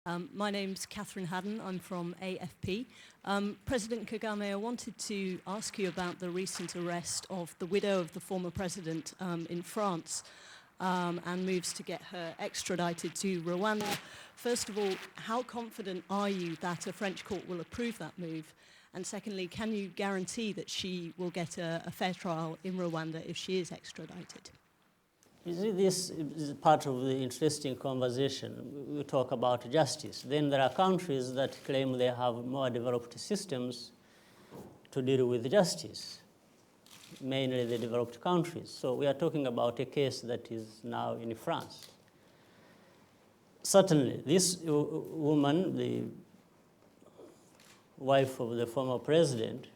My name's Catherine Haddon. I'm from AFP. President Kagame, I wanted to ask you about the recent arrest of the widow of the former president in France and moves to get her extradited to Rwanda. First of all, how confident are you that a French court will approve that move? And secondly, can you guarantee that she will get a fair trial in Rwanda if she is extradited? You see, this is part of the interesting conversation. We talk about justice. Then there are countries that claim they have more developed systems to deal with justice, mainly the developed countries. So we are talking about a case that is now in France. Certainly, this woman, the wife of the former president,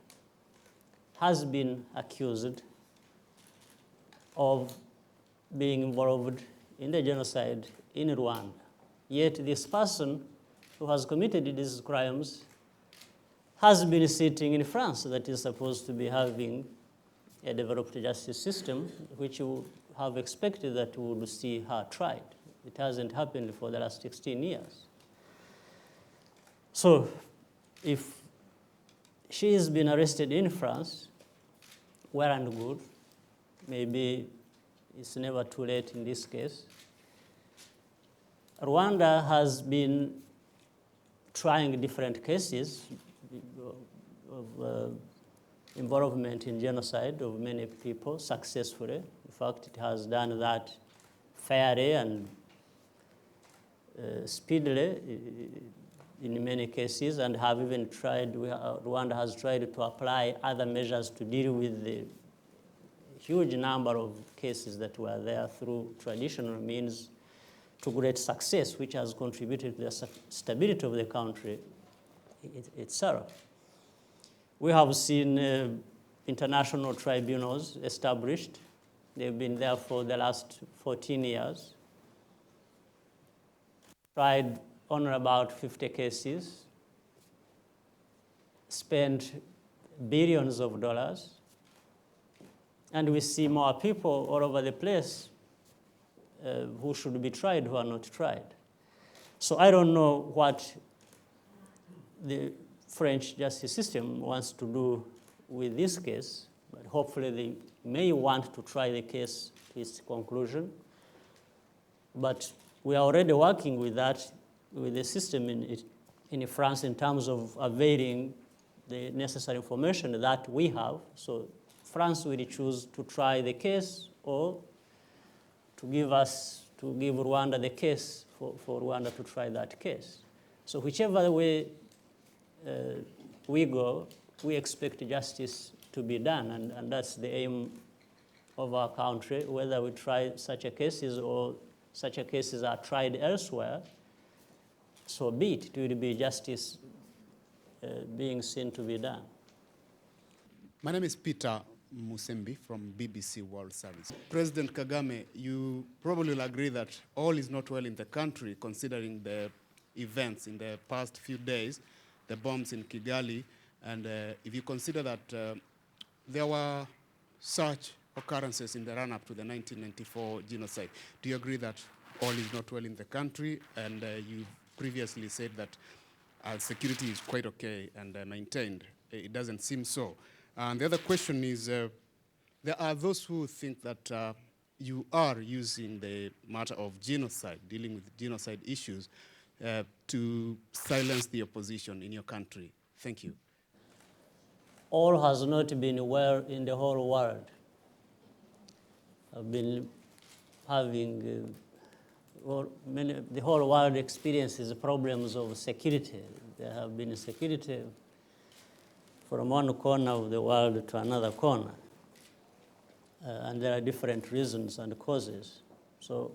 has been accused of being involved in the genocide in Rwanda. Yet this person who has committed these crimes has been sitting in France, that is supposed to be having a developed justice system, which you have expected that you would see her tried. It hasn't happened for the last 16 years. So if she has been arrested in France, well and good, maybe it's never too late in this case. Rwanda has been trying different cases of involvement in genocide of many people successfully. In fact, it has done that fairly and speedily in many cases, and have even tried, Rwanda has tried to apply other measures to deal with the huge number of cases that were there through traditional means to great success, which has contributed to the stability of the country itself. We have seen international tribunals established. They've been there for the last 14 years. Tried on about 50 cases, spent billions of dollars, and we see more people all over the place who should be tried who are not tried. So I don't know what the French justice system wants to do with this case, but hopefully they may want to try the case to its conclusion. But we are already working with that, with the system in France in terms of availing the necessary information that we have. So France will choose to try the case or to give Rwanda the case for Rwanda to try that case. So whichever way we go, we expect justice to be done, and that's the aim of our country. Whether we try such a cases or such a cases are tried elsewhere, so be it. It will be justice being seen to be done. My name is Peter Musembi from BBC World Service. President Kagame, you probably will agree that all is not well in the country considering the events in the past few days, the bombs in Kigali, and if you consider that there were such occurrences in the run-up to the 1994 genocide, do you agree that all is not well in the country? And you previously said that security is quite okay and maintained. It doesn't seem so. And the other question is, there are those who think that you are using the matter of genocide, dealing with genocide issues, to silence the opposition in your country. Thank you. All has not been well in the whole world. I've been having, the whole world experiences problems of security. There have been security from one corner of the world to another corner. And there are different reasons and causes. So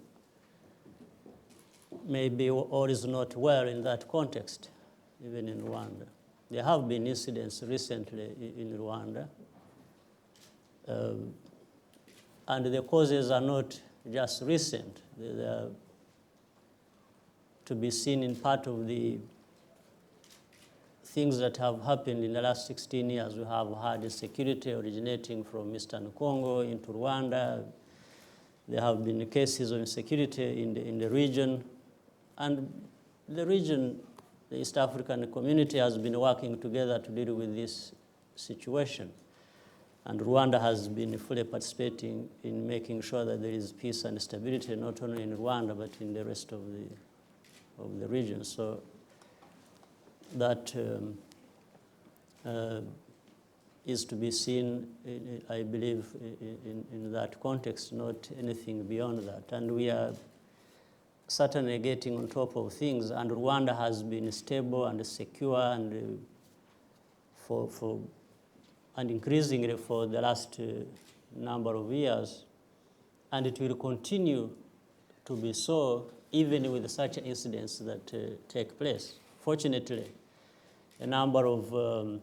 maybe all is not well in that context, even in Rwanda. There have been incidents recently in Rwanda. And the causes are not just recent. They are to be seen in part of the things that have happened in the last 16 years. We have had insecurity originating from Eastern Congo into Rwanda. There have been cases of insecurity in the region. And the region, the East African community has been working together to deal with this situation. And Rwanda has been fully participating in making sure that there is peace and stability, not only in Rwanda, but in the rest of the region. So that is to be seen, I believe, in that context, not anything beyond that. And we are certainly getting on top of things, and Rwanda has been stable and secure and and increasingly for the last number of years, and it will continue to be so even with such incidents that take place. Fortunately, a number of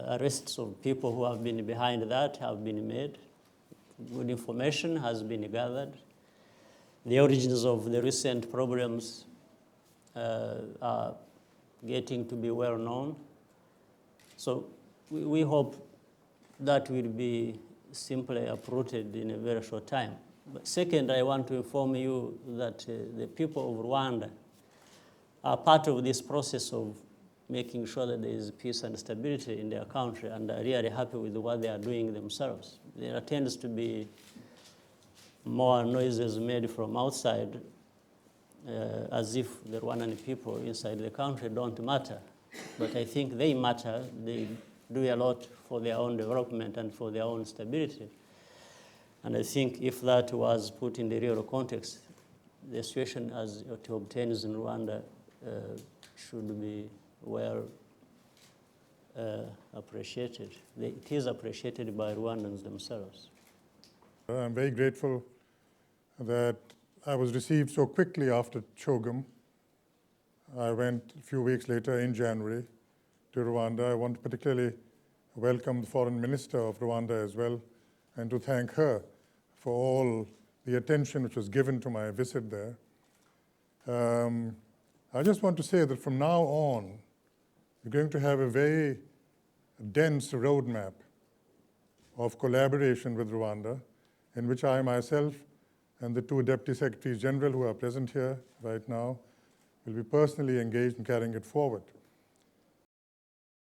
arrests of people who have been behind that have been made. Good information has been gathered. The origins of the recent problems are getting to be well known. So we hope that will be simply uprooted in a very short time. But second, I want to inform you that the people of Rwanda are part of this process of making sure that there is peace and stability in their country, and are really happy with what they are doing themselves. There tends to be more noises made from outside, as if the Rwandan people inside the country don't matter. But I think they matter. They do a lot for their own development and for their own stability. And I think if that was put in the real context, the situation as it obtains in Rwanda should be well appreciated. It is appreciated by Rwandans themselves. I'm very grateful that I was received so quickly after Kagame. I went a few weeks later in January to Rwanda. I want to particularly welcome the Foreign Minister of Rwanda as well, and to thank her for all the attention which was given to my visit there. I just want to say that from now on, we're going to have a very dense roadmap of collaboration with Rwanda, in which I myself and the two Deputy Secretaries General who are present here right now will be personally engaged in carrying it forward.